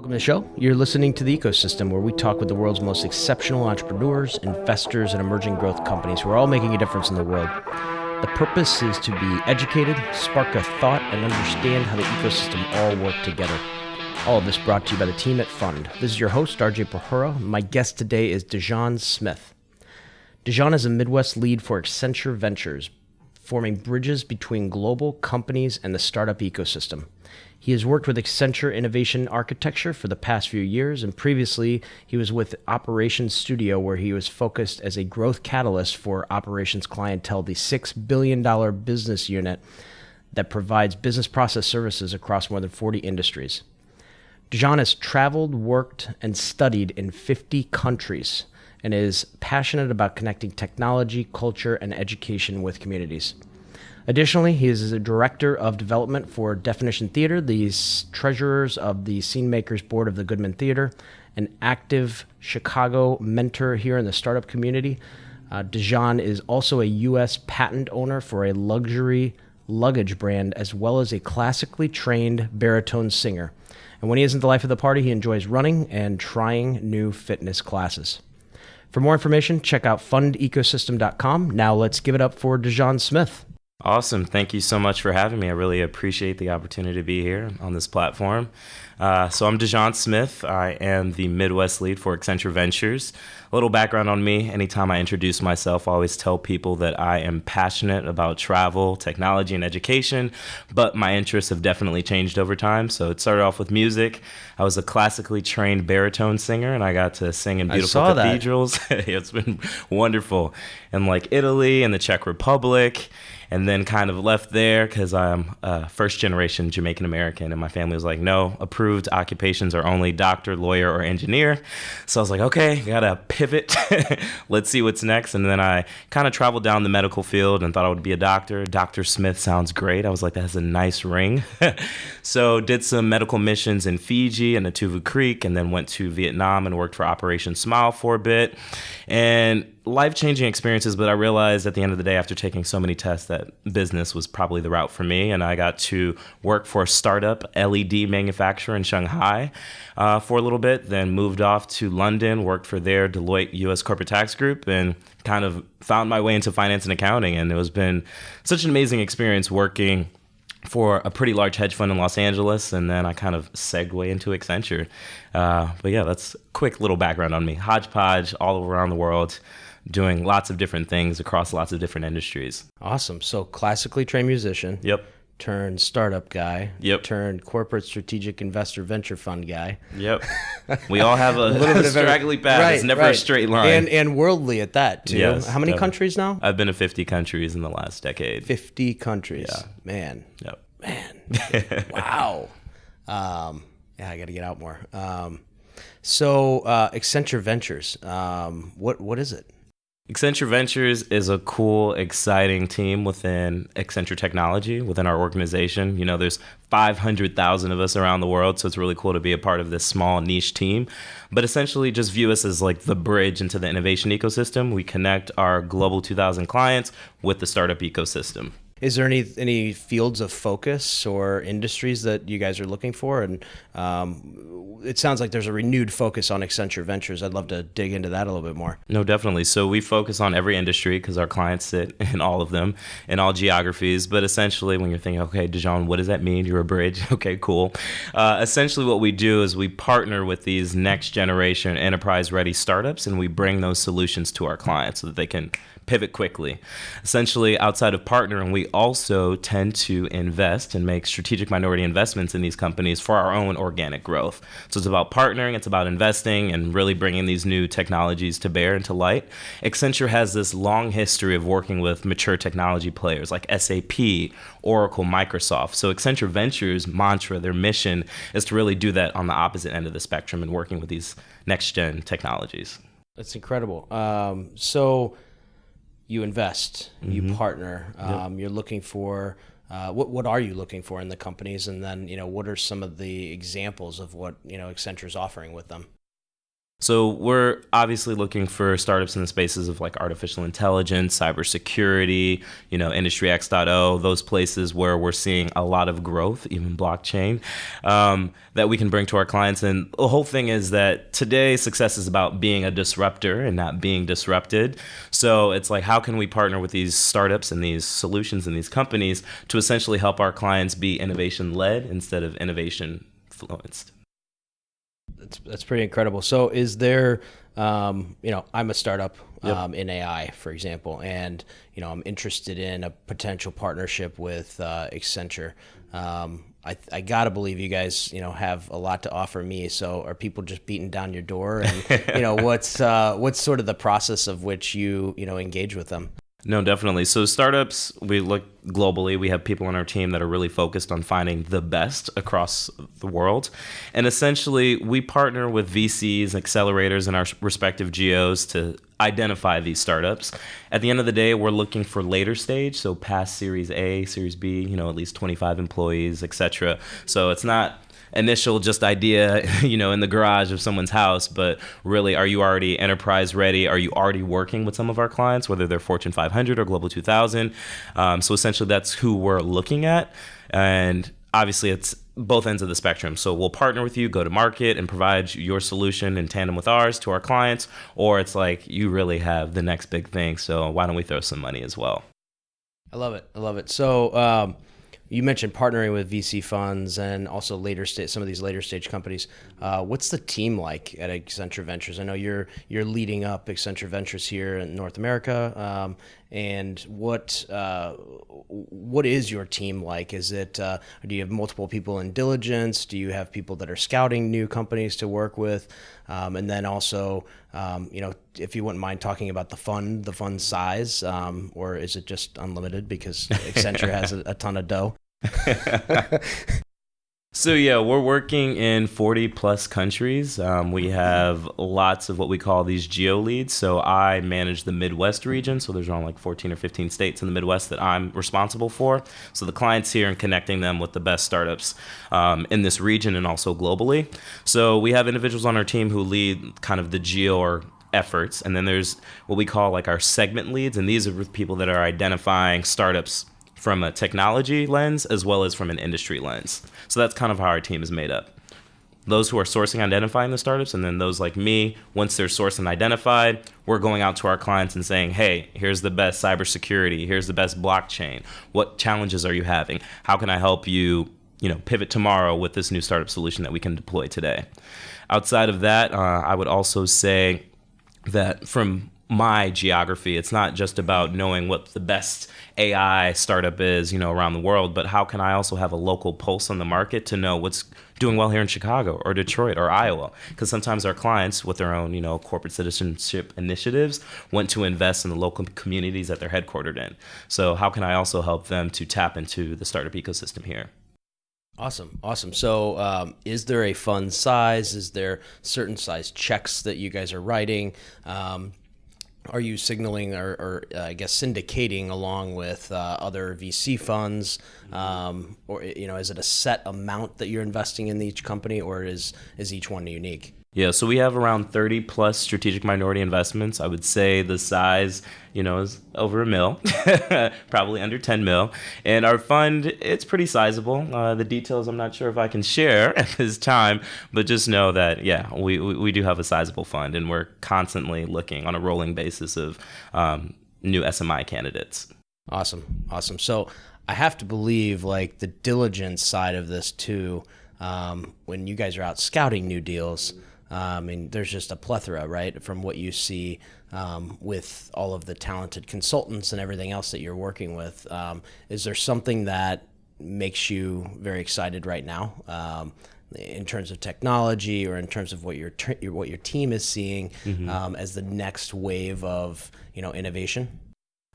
Welcome to the show. You're listening to The Ecosystem, where we talk with the world's most exceptional entrepreneurs, investors, and emerging growth companies who are all making a difference in the world. The purpose is to be educated, spark a thought, and understand how the ecosystem all work together. All of this brought to you by the team at Fund. This is your host, RJ Pahura. My guest today is Dujon Smith. Dujon is a Midwest lead for Accenture Ventures, forming bridges between global companies and the startup ecosystem. He has worked with Accenture Innovation Architecture for the past few years, and previously he was with Operations Studio, where he was focused as a growth catalyst for Operations Clientele, the $6 billion business unit that provides business process services across more than 40 industries. Dujon has traveled, worked, and studied in 50 countries and is passionate about connecting technology, culture, and education with communities. Additionally, he is a director of development for Definition Theater, the treasurers of the Scenemakers board of the Goodman Theater, an active Chicago mentor here in the startup community. Dujon is also a U.S. patent owner for a luxury luggage brand, as well as a classically trained baritone singer. And when he isn't the life of the party, he enjoys running and trying new fitness classes. For more information, check out fundecosystem.com. Now let's give it up for Dujon Smith. Awesome. Thank you so much for having me. I really appreciate the opportunity to be here on this platform. So I'm Dujon Smith. I am the Midwest lead for Accenture Ventures. A little background on me. Anytime I introduce myself, I always tell people that I am passionate about travel, technology, and education, but my interests have definitely changed over time. So it started off with music. I was a classically trained baritone singer, and I got to sing in beautiful cathedrals. It's been wonderful. In like Italy and the Czech Republic. And then kind of left there because I'm first generation Jamaican American, and my family was like, no, approved occupations are only doctor, lawyer, or engineer. So I was like, okay, gotta pivot. Let's see what's next. And then I kind of traveled down the medical field and thought I would be a doctor. Dr. Smith sounds great. I was like, that has a nice ring. So did some medical missions in Fiji and Natuvu Creek, and then went to Vietnam and worked for Operation Smile for a bit. And life-changing experiences, but I realized at the end of the day, after taking so many tests, that business was probably the route for me. And I got to work for a startup LED manufacturer in Shanghai for a little bit, then moved off to London, worked for their Deloitte US Corporate Tax Group, and kind of found my way into finance and accounting. And it has been such an amazing experience working for a pretty large hedge fund in Los Angeles, and then I kind of segued into Accenture. But yeah, that's a quick little background on me. Hodgepodge all around the world, doing lots of different things across lots of different industries. Awesome. So classically trained musician. Yep. Turned startup guy. Yep. Turned corporate strategic investor venture fund guy. Yep. We all have a little bit of straggly path. Right, it's never a straight line. And worldly at that, too. Yes, How many definitely. countries now? I've been to 50 countries in the last decade. 50 countries. Yeah. Man. Yep. Man. Wow. Yeah, I got to get out more. So Accenture Ventures, what is it? Accenture Ventures is a cool, exciting team within Accenture Technology, within our organization. You know, there's 500,000 of us around the world, so it's really cool to be a part of this small niche team. But essentially just view us as like the bridge into the innovation ecosystem. We connect our Global 2000 clients with the startup ecosystem. Is there any fields of focus or industries that you guys are looking for? And it sounds like there's a renewed focus on Accenture Ventures. I'd love to dig into that a little bit more. No, definitely. So we focus on every industry because our clients sit in all of them, in all geographies. But essentially, when you're thinking, okay, Dujon, what does that mean? You're a bridge. Okay, cool. Essentially, what we do is we partner with these next generation enterprise-ready startups, and we bring those solutions to our clients so that they can pivot quickly. Essentially, outside of partnering, we also tend to invest and make strategic minority investments in these companies for our own organic growth. So it's about partnering, it's about investing, and really bringing these new technologies to bear and to light. Accenture has this long history of working with mature technology players like SAP, Oracle, Microsoft. So Accenture Ventures' mantra, their mission, is to really do that on the opposite end of the spectrum and working with these next-gen technologies. That's incredible. So you invest, you partner, you're looking for, what are you looking for in the companies? And then, what are some of the examples of what, Accenture's offering with them? So we're obviously looking for startups in the spaces of like artificial intelligence, cybersecurity, Industry X.0, those places where we're seeing a lot of growth, even blockchain, that we can bring to our clients. And the whole thing is that today success is about being a disruptor and not being disrupted. So it's like, how can we partner with these startups and these solutions and these companies to essentially help our clients be innovation-led instead of innovation-influenced? That's pretty incredible. So is there, I'm a startup in AI, for example, and, I'm interested in a potential partnership with Accenture. I got to believe you guys, have a lot to offer me. So are people just beating down your door? And, what's sort of the process of which you engage with them? No, definitely. So startups, we look globally. We have people on our team that are really focused on finding the best across the world. And essentially, we partner with VCs, accelerators in our respective geos to identify these startups. At the end of the day, we're looking for later stage, so past Series A, Series B, at least 25 employees, etc. So it's not initial just idea, in the garage of someone's house, but really, are you already enterprise ready? Are you already working with some of our clients, whether they're Fortune 500 or Global 2000? So essentially, that's who we're looking at. And obviously, it's both ends of the spectrum. So we'll partner with you, go to market, and provide your solution in tandem with ours to our clients. Or it's like, you really have the next big thing, so why don't we throw some money as well? I love it. So you mentioned partnering with VC funds and also some of these later stage companies. What's the team like at Accenture Ventures? I know you're leading up Accenture Ventures here in North America. And what is your team like? Is it do you have multiple people in diligence? Do you have people that are scouting new companies to work with? And then also, if you wouldn't mind talking about the fund size, or is it just unlimited because Accenture has a ton of dough? So yeah, we're working in 40 plus countries. We have lots of what we call these geo leads. So I manage the Midwest region. So there's around like 14 or 15 states in the Midwest that I'm responsible for. So the clients here and connecting them with the best startups in this region and also globally. So we have individuals on our team who lead kind of the geo or efforts. And then there's what we call like our segment leads. And these are people that are identifying startups from a technology lens as well as from an industry lens. So that's kind of how our team is made up. Those who are sourcing and identifying the startups, and then those like me, once they're sourced and identified, we're going out to our clients and saying, hey, here's the best cybersecurity, here's the best blockchain. What challenges are you having? How can I help you, pivot tomorrow with this new startup solution that we can deploy today? Outside of that, I would also say that from my geography, it's not just about knowing what the best AI startup is, around the world, but how can I also have a local pulse on the market to know what's doing well here in Chicago or Detroit or Iowa? Because sometimes our clients with their own, corporate citizenship initiatives want to invest in the local communities that they're headquartered in. So how can I also help them to tap into the startup ecosystem here? Awesome. So is there a fund size? Is there certain size checks that you guys are writing? Are you signaling or I guess syndicating along with other VC funds, or is it a set amount that you're investing in each company, or is each one unique? Yeah, so we have around 30 plus strategic minority investments. I would say the size, is over $1 million, probably under 10 mil. And our fund, it's pretty sizable. The details I'm not sure if I can share at this time, but just know that, yeah, we do have a sizable fund, and we're constantly looking on a rolling basis of new SMI candidates. Awesome. So I have to believe like the diligence side of this too, when you guys are out scouting new deals, there's just a plethora, right, from what you see with all of the talented consultants and everything else that you're working with. Is there something that makes you very excited right now in terms of technology or in terms of what your team is seeing as the next wave of innovation?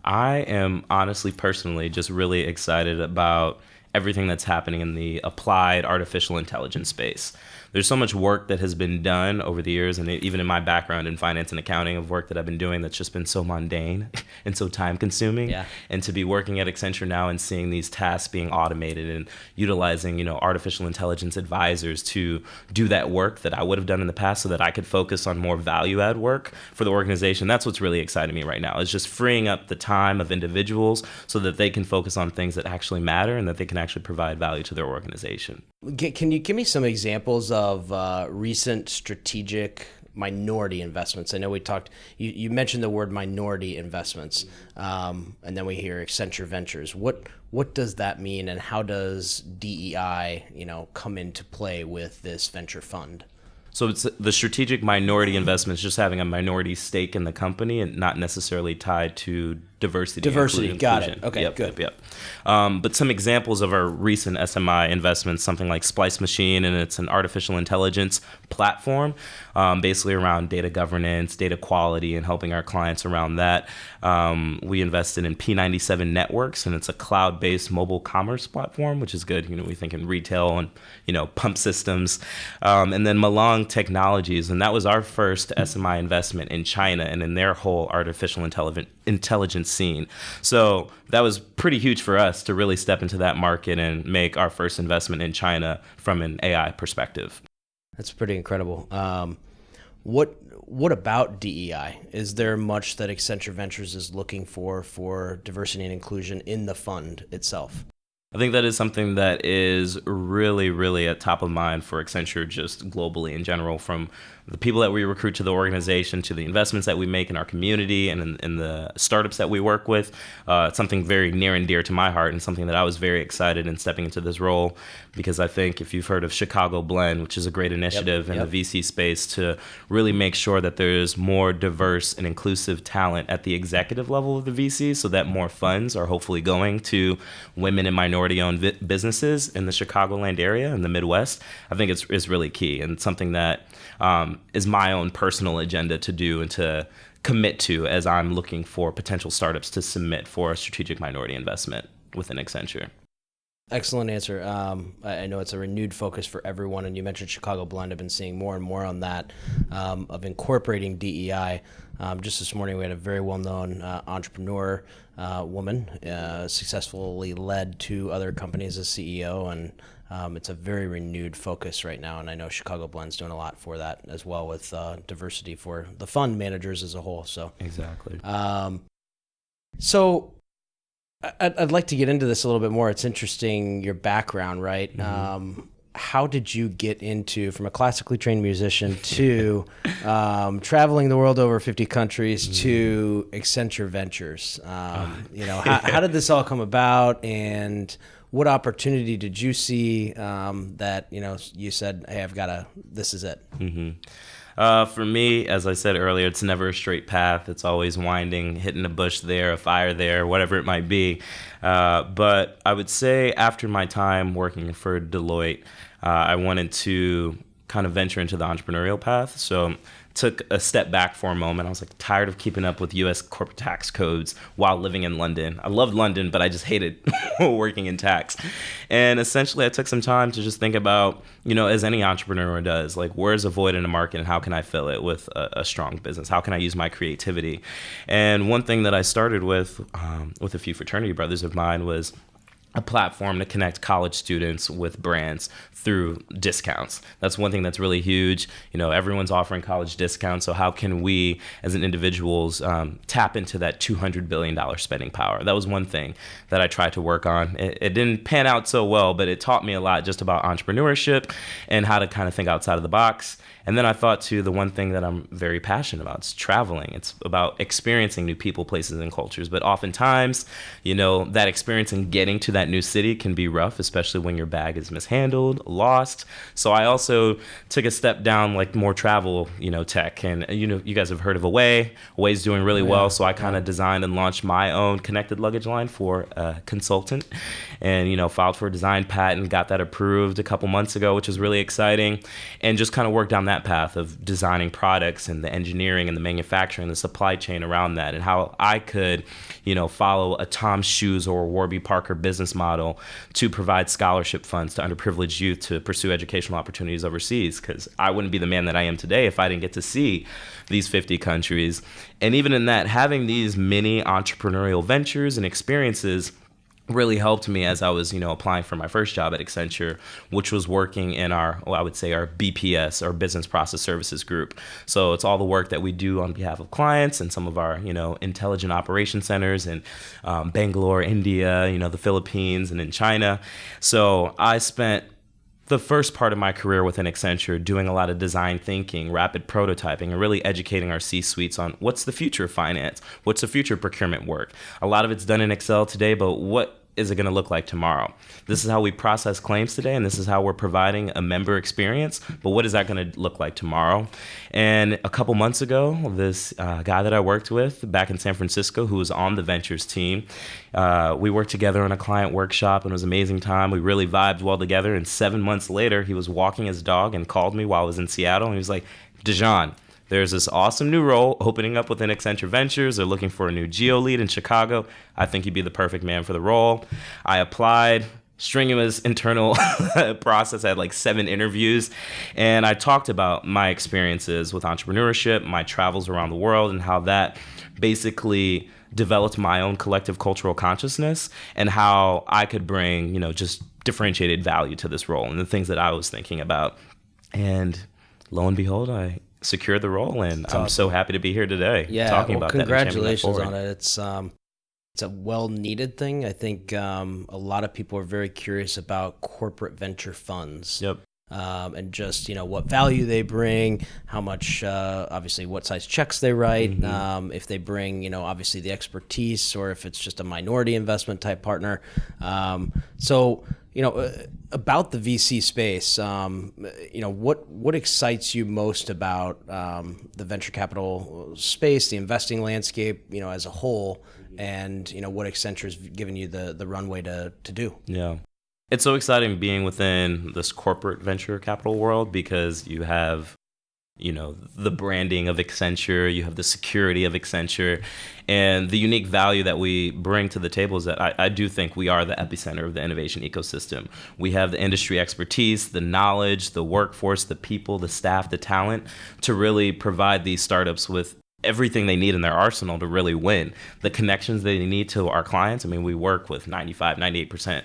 I am honestly, personally, just really excited about everything that's happening in the applied artificial intelligence space. there's so much work that has been done over the years, and even in my background in finance and accounting, of work that I've been doing that's just been so mundane and so time consuming. Yeah. And to be working at Accenture now and seeing these tasks being automated and utilizing, artificial intelligence advisors to do that work that I would have done in the past so that I could focus on more value add work for the organization. That's what's really exciting me right now, is just freeing up the time of individuals so that they can focus on things that actually matter and that they can actually provide value to their organization. Can you give me some examples of recent strategic minority investments? I know we talked, you mentioned the word minority investments, and then we hear Accenture Ventures. What does that mean, and how does DEI, come into play with this venture fund? So it's the strategic minority investments, just having a minority stake in the company and not necessarily tied to diversity. Got it. Okay, good. Yep. But some examples of our recent SMI investments, something like Splice Machine, and it's an artificial intelligence platform, basically around data governance, data quality, and helping our clients around that. We invested in P97 Networks, and it's a cloud-based mobile commerce platform, which is good. We think in retail and, pump systems. And then Malong Technologies, and that was our first SMI investment in China and in their whole artificial intelligence scene. So that was pretty huge for us to really step into that market and make our first investment in China from an AI perspective. That's pretty incredible. What about DEI? Is there much that Accenture Ventures is looking for diversity and inclusion in the fund itself? I think that is something that is really, really at top of mind for Accenture, just globally in general, from the people that we recruit to the organization to the investments that we make in our community and in the startups that we work with. It's something very near and dear to my heart, and something that I was very excited in stepping into this role, because I think if you've heard of Chicago Blend, which is a great initiative in the VC space to really make sure that there's more diverse and inclusive talent at the executive level of the VC, so that more funds are hopefully going to women and minority-owned businesses in the Chicagoland area and the Midwest. I think it's really key, and something that is my own personal agenda to do and to commit to as I'm looking for potential startups to submit for a strategic minority investment within Accenture. Excellent answer. I know it's a renewed focus for everyone, and you mentioned Chicago Blend. I've been seeing more and more on that, of incorporating DEI. Just this morning, we had a very well-known entrepreneur woman, successfully led 2 other companies as CEO, and it's a very renewed focus right now, and I know Chicago Blend's doing a lot for that as well, with diversity for the fund managers as a whole. So exactly. So I'd like to get into this a little bit more. It's interesting, your background, right? Mm-hmm. How did you get into, from a classically trained musician to traveling the world over 50 countries to Accenture Ventures? How did this all come about, and what opportunity did you see that, you said, hey, this is it? Mm-hmm. For me, as I said earlier, it's never a straight path. It's always winding, hitting a bush there, a fire there, whatever it might be. But I would say after my time working for Deloitte, I wanted to kind of venture into the entrepreneurial path. So took a step back for a moment. I was tired of keeping up with U.S. corporate tax codes while living in London. I loved London, but I just hated working in tax. And essentially, I took some time to just think about, as any entrepreneur does, where's a void in the market and how can I fill it with a strong business? How can I use my creativity? And one thing that I started with a few fraternity brothers of mine was a platform to connect college students with brands through discounts. That's one thing that's really huge. Everyone's offering college discounts. So how can we as an individuals tap into that $200 billion spending power? That was one thing that I tried to work on. It didn't pan out so well, but it taught me a lot just about entrepreneurship and how to kind of think outside of the box. And then I thought too, the one thing that I'm very passionate about is traveling. It's about experiencing new people, places, and cultures. But oftentimes, that experience and getting to that new city can be rough, especially when your bag is mishandled, lost. So I also took a step down, more travel, tech. And, you guys have heard of Away. Away's doing really well. So I kind of designed and launched my own connected luggage line for a consultant and, filed for a design patent, got that approved a couple months ago, which was really exciting. And just kind of worked down that path of designing products and the engineering and the manufacturing, the supply chain around that, and how I could, follow a Tom's Shoes or a Warby Parker business model to provide scholarship funds to underprivileged youth to pursue educational opportunities overseas, because I wouldn't be the man that I am today if I didn't get to see these 50 countries. And even in that, having these mini entrepreneurial ventures and experiences really helped me as I was, applying for my first job at Accenture, which was working in our BPS, our business process services group. So it's all the work that we do on behalf of clients and some of our, intelligent operation centers in Bangalore, India, the Philippines, and in China. So I spent the first part of my career within Accenture doing a lot of design thinking, rapid prototyping, and really educating our C-suites on what's the future of finance, what's the future of procurement work. A lot of it's done in Excel today, but what is it going to look like tomorrow? This is how we process claims today, and this is how we're providing a member experience, but what is that going to look like tomorrow? And a couple months ago, this guy that I worked with back in San Francisco, who was on the Ventures team, we worked together on a client workshop, and it was an amazing time. We really vibed well together, and 7 months later, he was walking his dog and called me while I was in Seattle, and he was like, Dujon, there's this awesome new role opening up within Accenture Ventures. They're looking for a new geo lead in Chicago. I think you'd be the perfect man for the role. I applied, strenuous internal process. I had like 7 interviews, and I talked about my experiences with entrepreneurship, my travels around the world, and how that basically developed my own collective cultural consciousness and how I could bring, just differentiated value to this role and the things that I was thinking about. And lo and behold, I secured the role, and That's I'm awesome. so happy to be here today talking about that. Congratulations on it. It's a well-needed thing. I think a lot of people are very curious about corporate venture funds. Yep. And just, what value they bring, how much, obviously, what size checks they write, if they bring, obviously the expertise, or if it's just a minority investment type partner. So, about the VC space, what excites you most about the venture capital space, the investing landscape, as a whole, and, what Accenture's given you the runway to do? Yeah. It's so exciting being within this corporate venture capital world, because you have, the branding of Accenture, you have the security of Accenture, and the unique value that we bring to the table is that I do think we are the epicenter of the innovation ecosystem. We have the industry expertise, the knowledge, the workforce, the people, the staff, the talent to really provide these startups with everything they need in their arsenal to really win. The connections they need to our clients. I mean, we work with 95, 98%,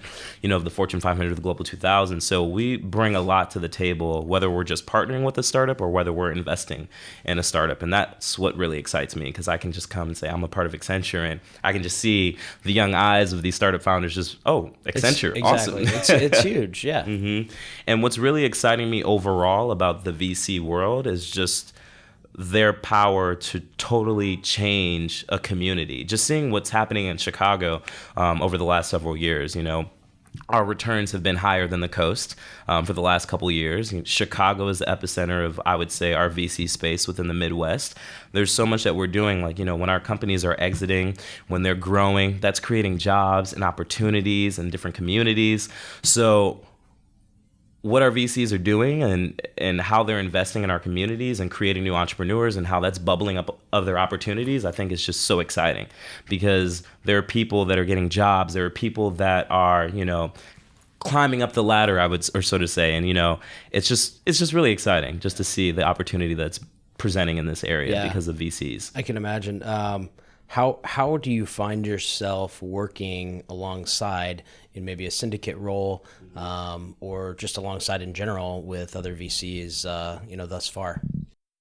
of the Fortune 500, the Global 2000. So we bring a lot to the table, whether we're just partnering with a startup or whether we're investing in a startup. And that's what really excites me, because I can just come and say, I'm a part of Accenture, and I can just see the young eyes of these startup founders just, Accenture, exactly. Awesome. It's huge, yeah. And what's really exciting me overall about the VC world is just their power to totally change a community. Just seeing what's happening in Chicago over the last several years, our returns have been higher than the coast for the last couple of years. Chicago is the epicenter of, I would say, our VC space within the Midwest. There's so much that we're doing, when our companies are exiting, when they're growing, that's creating jobs and opportunities in different communities. So what our VCs are doing and how they're investing in our communities and creating new entrepreneurs and how that's bubbling up other opportunities, I think is just so exciting, because there are people that are getting jobs. There are people that are, climbing up the ladder, or so to say. And, it's just really exciting just to see the opportunity that's presenting in this area because of VCs. I can imagine. How do you find yourself working alongside in maybe a syndicate role, or just alongside in general with other VCs, thus far?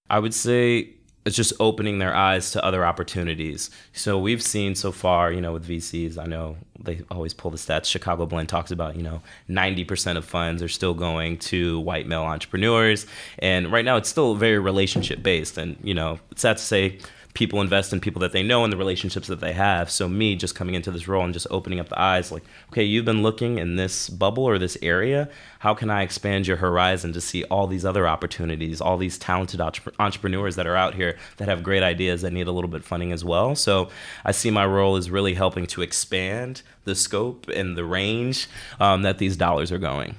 I would say it's just opening their eyes to other opportunities. So we've seen so far, with VCs, I know they always pull the stats. Chicago Blend talks about, 90% of funds are still going to white male entrepreneurs. And right now it's still very relationship based. And, it's sad to say, people invest in people that they know and the relationships that they have. So me just coming into this role and just opening up the eyes, like, okay, you've been looking in this bubble or this area. How can I expand your horizon to see all these other opportunities, all these talented entrepreneurs that are out here that have great ideas that need a little bit of funding as well? So I see my role as really helping to expand the scope and the range that these dollars are going.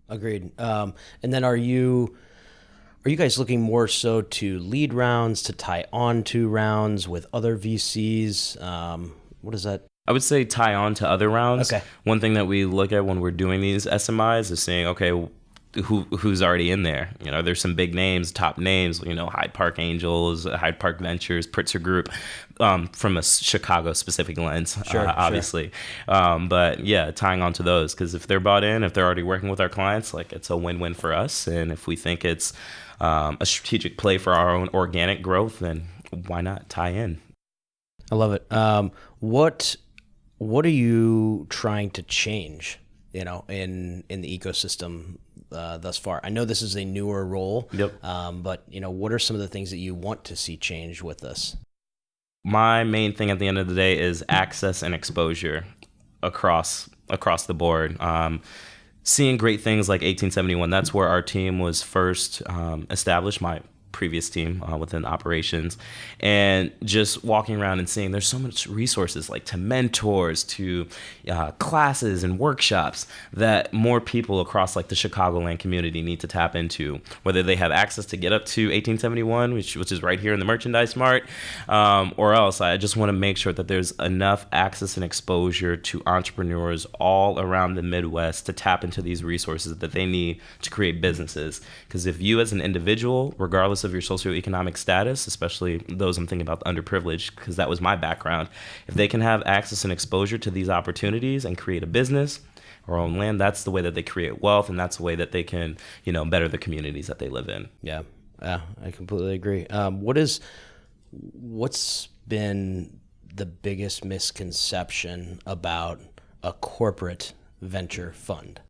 Agreed. And then are you guys looking more so to lead rounds, to tie on to rounds with other VCs? What does that I would say tie on to other rounds. Okay. One thing that we look at when we're doing these SMIs is saying, okay, who's already in there? There's some big names, top names, Hyde Park Angels, Hyde Park Ventures, Pritzker Group, from a Chicago specific lens, obviously. But yeah, tying on to those, because if they're bought in, if they're already working with our clients, like it's a win-win for us. And if we think it's a strategic play for our own organic growth, then why not tie in? I love it. What are you trying to change, in the ecosystem thus far? I know this is a newer role. Yep. But what are some of the things that you want to see change with this? My main thing at the end of the day is access and exposure across the board. Seeing great things like 1871, that's where our team was first established, my previous team within operations, and just walking around and seeing there's so much resources, like to mentors, to classes and workshops that more people across like the Chicagoland community need to tap into, whether they have access to get up to 1871, which is right here in the Merchandise Mart, or else. I just want to make sure that there's enough access and exposure to entrepreneurs all around the Midwest to tap into these resources that they need to create businesses. Because if you as an individual, regardless of your socioeconomic status, especially those I'm thinking about the underprivileged, because that was my background, if they can have access and exposure to these opportunities and create a business or own land, that's the way that they create wealth, and that's the way that they can, better the communities that they live in. Yeah, I completely agree. What's been the biggest misconception about a corporate venture fund?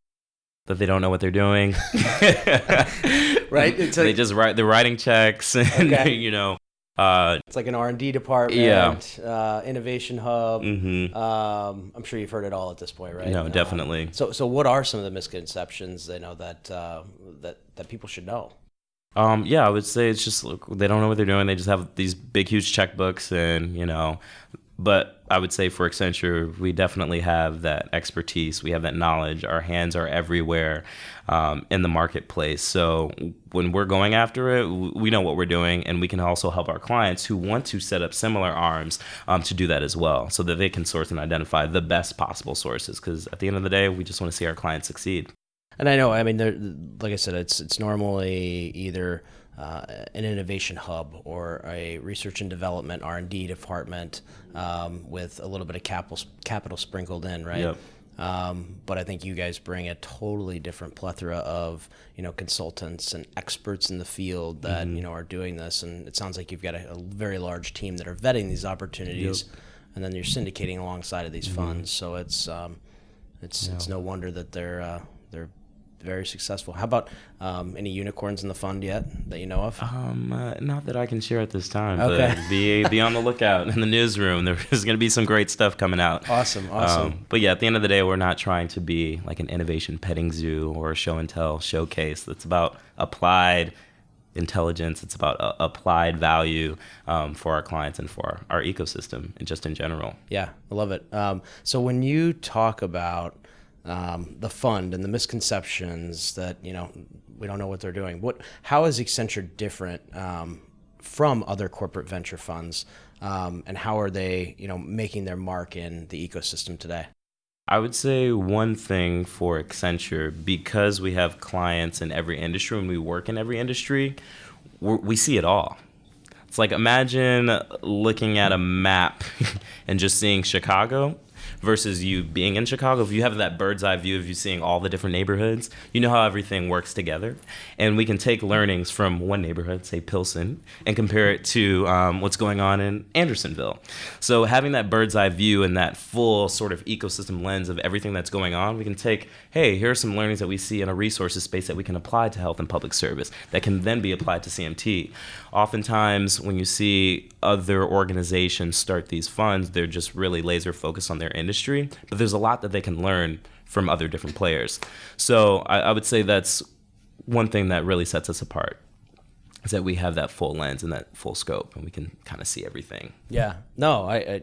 That they don't know what they're doing. Right? They're writing checks, and Okay. it's like an R&D department, innovation hub. Mm-hmm. I'm sure you've heard it all at this point, right? No, definitely. So what are some of the misconceptions that people should know? I would say it's just, look, they don't know what they're doing. They just have these big, huge checkbooks, and but I would say for Accenture, we definitely have that expertise. We have that knowledge. Our hands are everywhere in the marketplace. So when we're going after it, we know what we're doing, and we can also help our clients who want to set up similar arms to do that as well, so that they can source and identify the best possible sources. Because at the end of the day, we just want to see our clients succeed. And I know, like I said, it's normally either an innovation hub or a research and development R&D department with a little bit of capital sprinkled in, right? Yep. But I think you guys bring a totally different plethora of consultants and experts in the field that are doing this, and it sounds like you've got a very large team that are vetting these opportunities, and then you're syndicating alongside of these funds. So it's no wonder that they're very successful. How about any unicorns in the fund yet that you know of? Not that I can share at this time. Okay. But be on the lookout in the newsroom. There's going to be some great stuff coming out. Awesome. But yeah, at the end of the day, we're not trying to be like an innovation petting zoo or a show and tell showcase. It's about applied intelligence. It's about applied value for our clients and for our ecosystem and just in general. Yeah, I love it. So when you talk about the fund and the misconceptions that we don't know what they're doing, how is Accenture different from other corporate venture funds, and how are they making their mark in the ecosystem today? I would say one thing for Accenture, because we have clients in every industry and we work in every industry, we see it all. It's like, imagine looking at a map and just seeing Chicago versus you being in Chicago. If you have that bird's eye view of you seeing all the different neighborhoods, you know how everything works together. And we can take learnings from one neighborhood, say Pilsen, and compare it to what's going on in Andersonville. So having that bird's eye view and that full sort of ecosystem lens of everything that's going on, we can take, hey, here are some learnings that we see in a resources space that we can apply to health and public service that can then be applied to CMT. Oftentimes, when you see other organizations start these funds, they're just really laser focused on their industry, but there's a lot that they can learn from other different players. So I would say that's one thing that really sets us apart, is that we have that full lens and that full scope, and we can kind of see everything. Yeah, no, I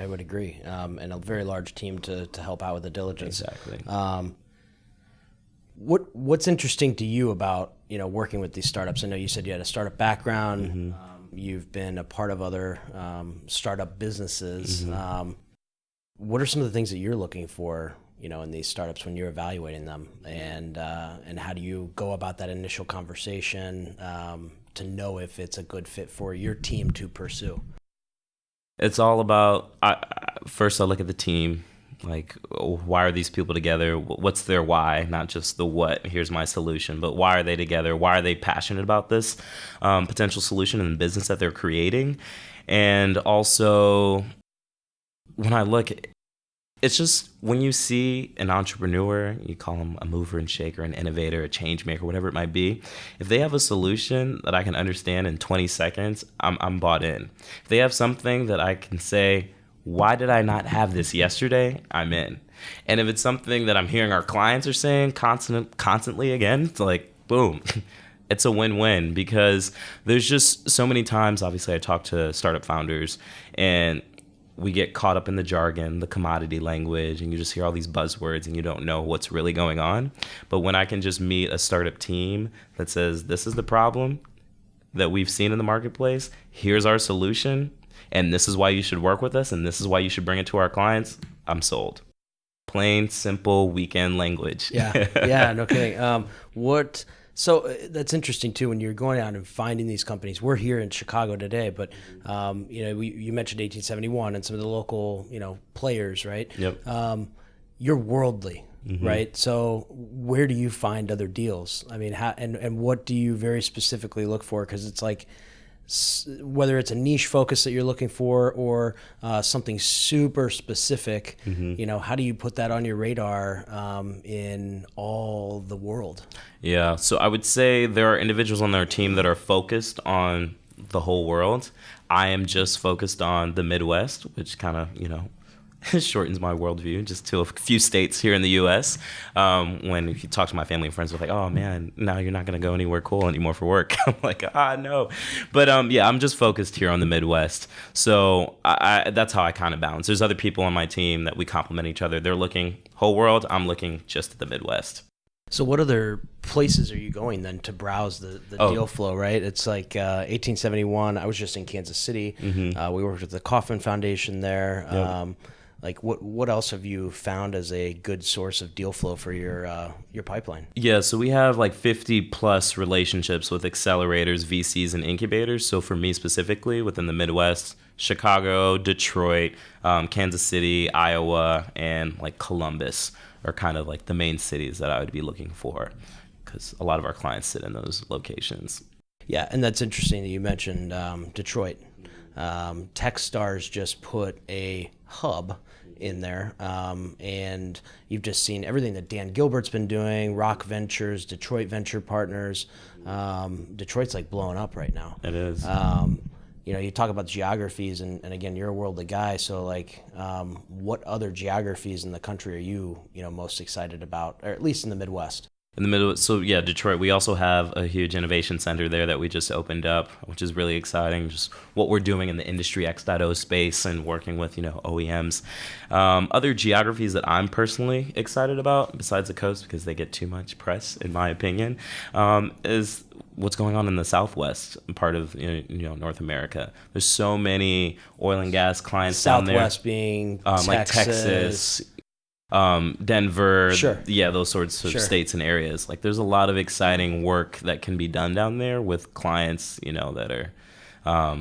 would agree, and a very large team to help out with the diligence. Exactly. What's interesting to you about working with these startups? I know you said you had a startup background. Mm-hmm. You've been a part of other startup businesses. Mm-hmm. what are some of the things that you're looking for, in these startups when you're evaluating them, and how do you go about that initial conversation to know if it's a good fit for your team to pursue? It's all about, first I look at the team. Like, why are these people together? What's their why? Not just the what, here's my solution, but why are they together? Why are they passionate about this potential solution and business that they're creating? And also, when I look, it's just when you see an entrepreneur, you call them a mover and shaker, an innovator, a change maker, whatever it might be. If they have a solution that I can understand in 20 seconds, I'm bought in. If they have something that I can say, why did I not have this yesterday? I'm in. And if it's something that I'm hearing our clients are saying constantly again, it's like, boom. It's a win-win, because there's just so many times, obviously I talk to startup founders and we get caught up in the jargon, the commodity language, and you just hear all these buzzwords and you don't know what's really going on. But when I can just meet a startup team that says, this is the problem that we've seen in the marketplace, here's our solution, and this is why you should work with us, and this is why you should bring it to our clients, I'm sold. Plain, simple, weekend language. Yeah, no kidding. So that's interesting too, when you're going out and finding these companies. We're here in Chicago today, but you mentioned 1871 and some of the local players, right? Yep. You're worldly, right? So where do you find other deals? I mean, and what do you very specifically look for? Because it's like, whether it's a niche focus that you're looking for or something super specific, how do you put that on your radar in all the world? Yeah, so I would say there are individuals on our team that are focused on the whole world. I am just focused on the Midwest, which kind of, shortens my worldview just to a few states here in the U.S. When you talk to my family and friends, they're like, oh, man, now you're not going to go anywhere cool anymore for work. I'm like, no. But, I'm just focused here on the Midwest. So that's how I kind of balance. There's other people on my team that we complement each other. They're looking whole world. I'm looking just at the Midwest. So what other places are you going then to browse the deal flow, right? It's like 1871. I was just in Kansas City. We worked with the Kauffman Foundation there. Yep. Like what else have you found as a good source of deal flow for your pipeline? Yeah, so we have like 50 plus relationships with accelerators, VCs, and incubators. So for me specifically, within the Midwest, Chicago, Detroit, Kansas City, Iowa, and like Columbus are kind of like the main cities that I would be looking for, because a lot of our clients sit in those locations. Yeah, and that's interesting that you mentioned Detroit. Techstars just put a hub in there, and you've just seen everything that Dan Gilbert's been doing, Rock Ventures, Detroit Venture Partners. Detroit's like blowing up right now. It is. You talk about geographies, and again, you're a worldly guy, so like, what other geographies in the country are you most excited about, or at least in the Midwest? In the middle, so yeah, Detroit. We also have a huge innovation center there that we just opened up, which is really exciting. Just what we're doing in the Industry X.0 space and working with OEMs. Other geographies that I'm personally excited about, besides the coast, because they get too much press, in my opinion, is what's going on in the Southwest part of North America. There's so many oil and gas clients down there. Southwest being Texas. Like Texas. Denver, sure. Yeah, those sorts of states and areas. Like, there's a lot of exciting work that can be done down there with clients, that are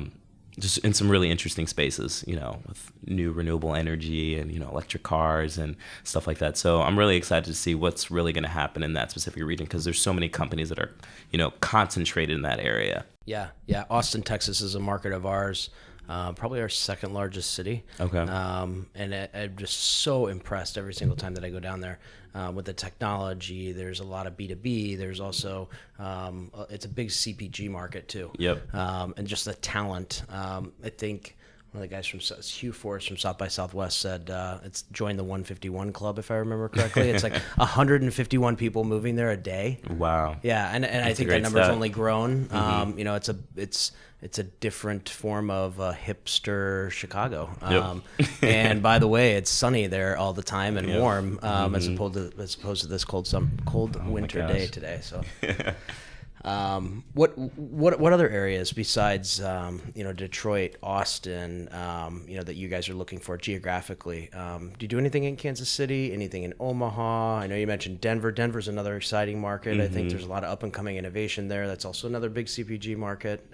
just in some really interesting spaces, with new renewable energy and, electric cars and stuff like that. So I'm really excited to see what's really going to happen in that specific region, because there's so many companies that are, concentrated in that area. Yeah. Austin, Texas is a market of ours. Probably our second largest city. Okay. And I'm just so impressed every single time that I go down there with the technology. There's a lot of B2B. There's also, it's a big CPG market too. Yep. And just the talent. I think one of the guys Hugh Forrest from South by Southwest said it's join the 151 Club, if I remember correctly. It's like 151 people moving there a day. Wow. Yeah, and I think that number's only grown. It's a different form of hipster Chicago. Yep. And by the way, it's sunny there all the time and warm, as opposed to this cold winter day today. So. What other areas besides Detroit, Austin, that you guys are looking for geographically? Do you do anything in Kansas City? Anything in Omaha? I know you mentioned Denver. Denver's another exciting market. I think there's a lot of up and coming innovation there. That's also another big CPG market.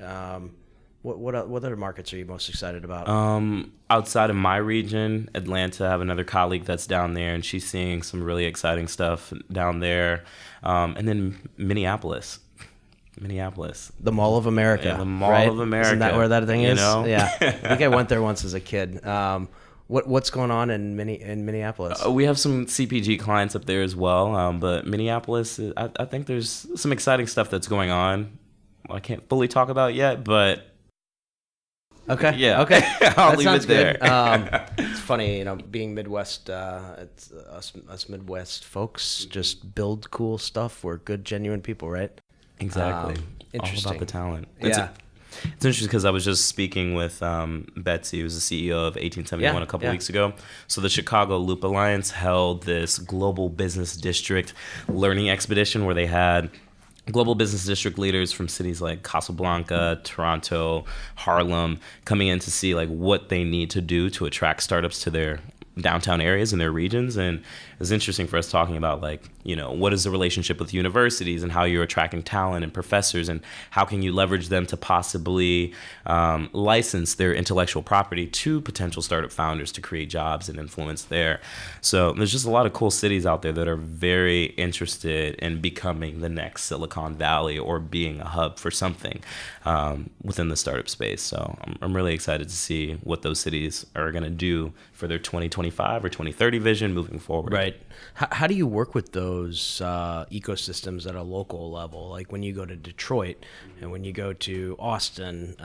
What other markets are you most excited about? Outside of my region, Atlanta, I have another colleague that's down there, and she's seeing some really exciting stuff down there. And then Minneapolis. The Mall of America. Yeah, the Mall right? of America. Isn't that where that thing is? Know? Yeah. I think I went there once as a kid. What's going on in Minneapolis? We have some CPG clients up there as well, but Minneapolis, I think there's some exciting stuff that's going on. I can't fully talk about yet, but okay. Yeah. Okay. I'll that leave sounds it there. Good. It's funny, being Midwest, it's us Midwest folks just build cool stuff. We're good, genuine people, right? Exactly. Interesting. All about the talent. Yeah. It's interesting because I was just speaking with Betsy, who's the CEO of 1871, a couple weeks ago. So the Chicago Loop Alliance held this global business district learning expedition where they had global business district leaders from cities like Casablanca, Toronto, Harlem coming in to see like what they need to do to attract startups to their downtown areas and their regions. And it was interesting for us talking about what is the relationship with universities and how you're attracting talent and professors and how can you leverage them to possibly license their intellectual property to potential startup founders to create jobs and influence there. So there's just a lot of cool cities out there that are very interested in becoming the next Silicon Valley or being a hub for something within the startup space. So I'm really excited to see what those cities are going to do for their 2025 or 2030 vision moving forward. Right. How do you work with those ecosystems at a local level? Like when you go to Detroit and when you go to Austin,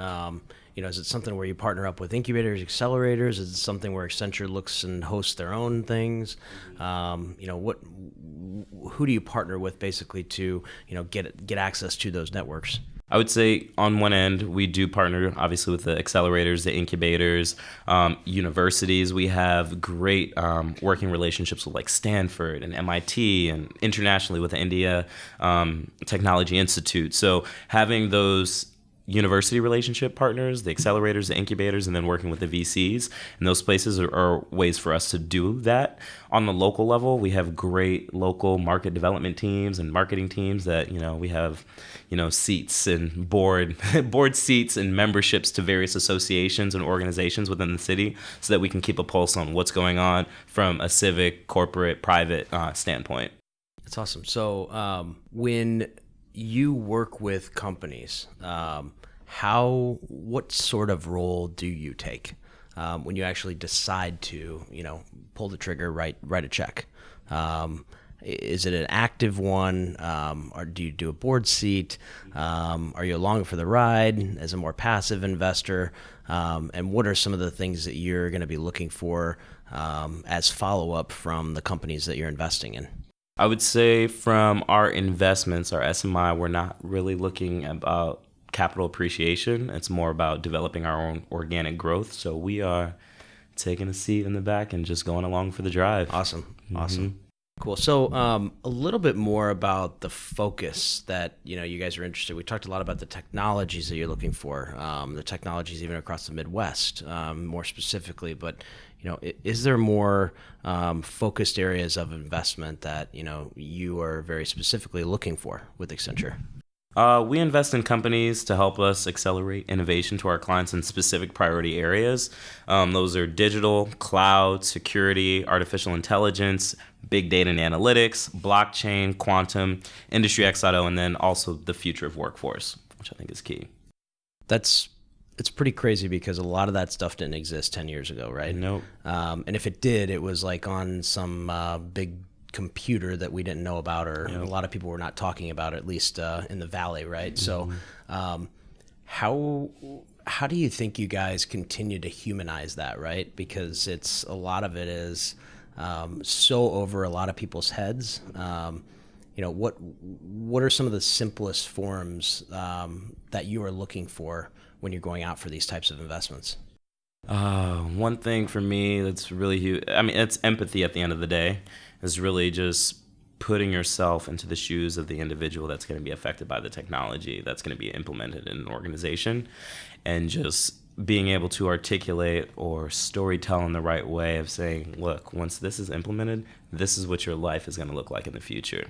is it something where you partner up with incubators, accelerators? Is it something where Accenture looks and hosts their own things? Who do you partner with basically to, get access to those networks? I would say on one end, we do partner obviously with the accelerators, the incubators, universities. We have great working relationships with like Stanford and MIT and internationally with the India Technology Institute. So having those university relationship partners, the accelerators, the incubators, and then working with the VCs. And those places are ways for us to do that. On the local level, we have great local market development teams and marketing teams that, we have, seats and board seats and memberships to various associations and organizations within the city so that we can keep a pulse on what's going on from a civic, corporate, private standpoint. That's awesome. So when you work with companies, what sort of role do you take when you actually decide to, pull the trigger, write a check? Is it an active one, or do you do a board seat? Are you along for the ride as a more passive investor? And what are some of the things that you're going to be looking for as follow-up from the companies that you're investing in? I would say from our investments, our SMI, we're not really looking about capital appreciation. It's more about developing our own organic growth. So we are taking a seat in the back and just going along for the drive. Awesome. Cool. So a little bit more about the focus that, you guys are interested. We talked a lot about the technologies that you're looking for, the technologies even across the Midwest, more specifically. But, is there more focused areas of investment that, you are very specifically looking for with Accenture? We invest in companies to help us accelerate innovation to our clients in specific priority areas. Those are digital, cloud, security, artificial intelligence, big data and analytics, blockchain, quantum, Industry X.0, and then also the future of workforce, which I think is key. It's pretty crazy because a lot of that stuff didn't exist 10 years ago, right? Nope. And if it did, it was like on some big computer that we didn't know about, or a lot of people were not talking about, at least in the Valley, right? Mm-hmm. So how do you think you guys continue to humanize that, right? Because a lot of it is so over a lot of people's heads. What are some of the simplest forms that you are looking for when you're going out for these types of investments? One thing for me that's really huge, it's empathy at the end of the day. Is really just putting yourself into the shoes of the individual that's going to be affected by the technology that's going to be implemented in an organization, and just being able to articulate or storytell in the right way of saying, look, once this is implemented, this is what your life is going to look like in the future.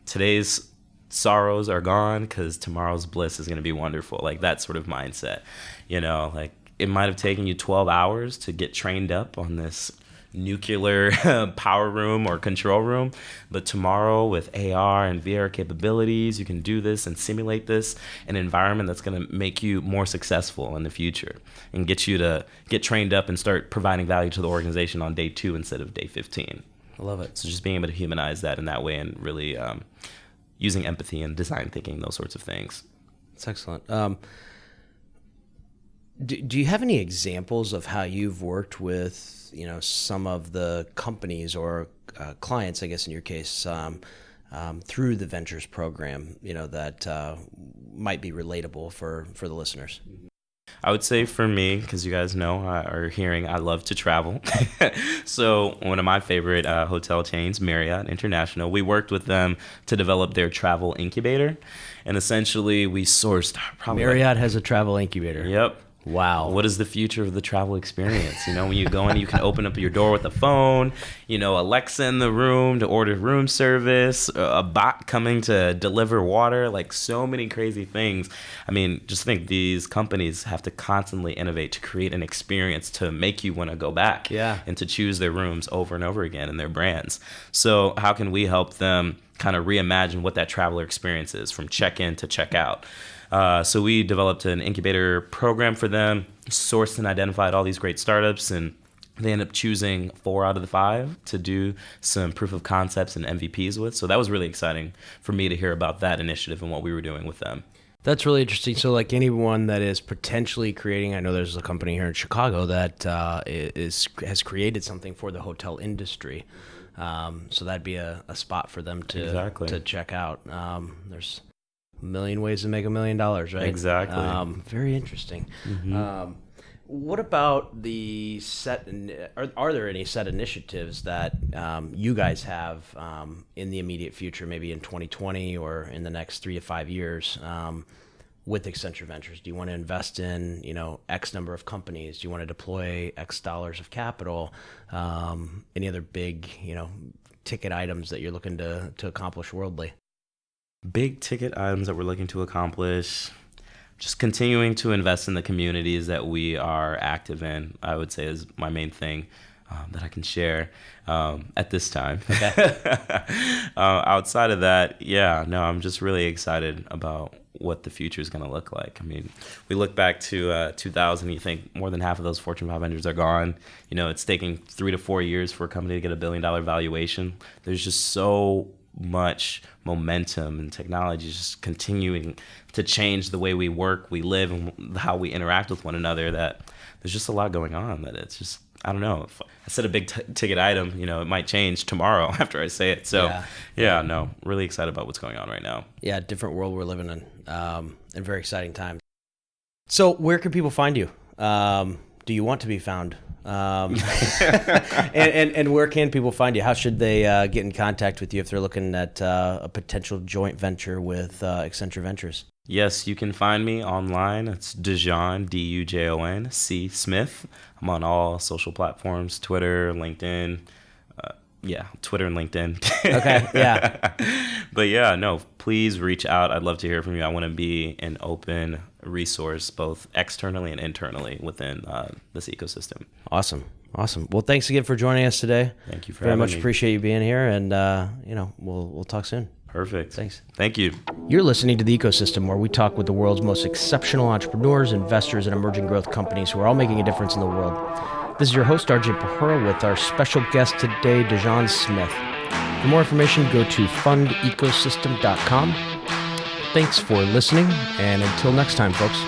Today's sorrows are gone because tomorrow's bliss is going to be wonderful. Like that sort of mindset, like it might have taken you 12 hours to get trained up on this nuclear power room or control room, but tomorrow with AR and VR capabilities, you can do this and simulate this an environment that's going to make you more successful in the future and get you to get trained up and start providing value to the organization on day 2 instead of day 15. I love it. So just being able to humanize that in that way and really using empathy and design thinking, those sorts of things. That's excellent. Do you have any examples of how you've worked with some of the companies or clients, I guess in your case, through the Ventures program, that might be relatable for the listeners? I would say for me, because you guys know or hearing, I love to travel. So one of my favorite hotel chains, Marriott International, we worked with them to develop their travel incubator. And essentially we sourced probably... Marriott has a travel incubator. Yep. Wow. What is the future of the travel experience? When you go in, you can open up your door with a phone, Alexa in the room to order room service, a bot coming to deliver water, like so many crazy things. Just think these companies have to constantly innovate to create an experience to make you want to go back and to choose their rooms over and over again in their brands. So how can we help them kind of reimagine what that traveler experience is from check-in to check-out? So we developed an incubator program for them, sourced and identified all these great startups, and they ended up choosing 4 out of the 5 to do some proof of concepts and MVPs with. So that was really exciting for me to hear about that initiative and what we were doing with them. That's really interesting. So like anyone that is potentially creating, I know there's a company here in Chicago that has created something for the hotel industry. So that'd be a spot for them to check out. There's a million ways to make $1 million, right? Exactly. Very interesting. Mm-hmm. What about the set? Are there any set initiatives that you guys have in the immediate future, maybe in 2020 or in the next 3 to 5 years, with Accenture Ventures? Do you want to invest in X number of companies? Do you want to deploy X dollars of capital? Any other big ticket items that you're looking to accomplish worldly? Big ticket items that we're looking to accomplish, just continuing to invest in the communities that we are active in, I would say is my main thing that I can share at this time. Okay. Outside of that, I'm just really excited about what the future is going to look like. We look back to 2000, you think more than half of those Fortune 500s are gone. It's taking 3 to 4 years for a company to get $1 billion valuation. There's just so much momentum and technology just continuing to change the way we work, we live, and how we interact with one another, that there's just a lot going on that it's just, I don't know. If I said a big ticket item, it might change tomorrow after I say it. So really excited about what's going on right now. Yeah, different world we're living in, and very exciting times. So where can people find you? Do you want to be found? And where can people find you? How should they get in contact with you if they're looking at a potential joint venture with Accenture Ventures? Yes, you can find me online. It's Dujon, Dujon, C. Smith. I'm on all social platforms, Twitter, LinkedIn. Twitter and LinkedIn. Okay, yeah. But please reach out. I'd love to hear from you. I want to be an open resource, both externally and internally within this ecosystem. Awesome. Well, thanks again for joining us today. Thank you for having me. Very much appreciate you being here, and we'll talk soon. Perfect. Thanks. Thank you. You're listening to The Ecosystem, where we talk with the world's most exceptional entrepreneurs, investors, and emerging growth companies who are all making a difference in the world. This is your host, RJ Pahura, with our special guest today, Dujon Smith. For more information, go to fundecosystem.com. Thanks for listening, and until next time, folks.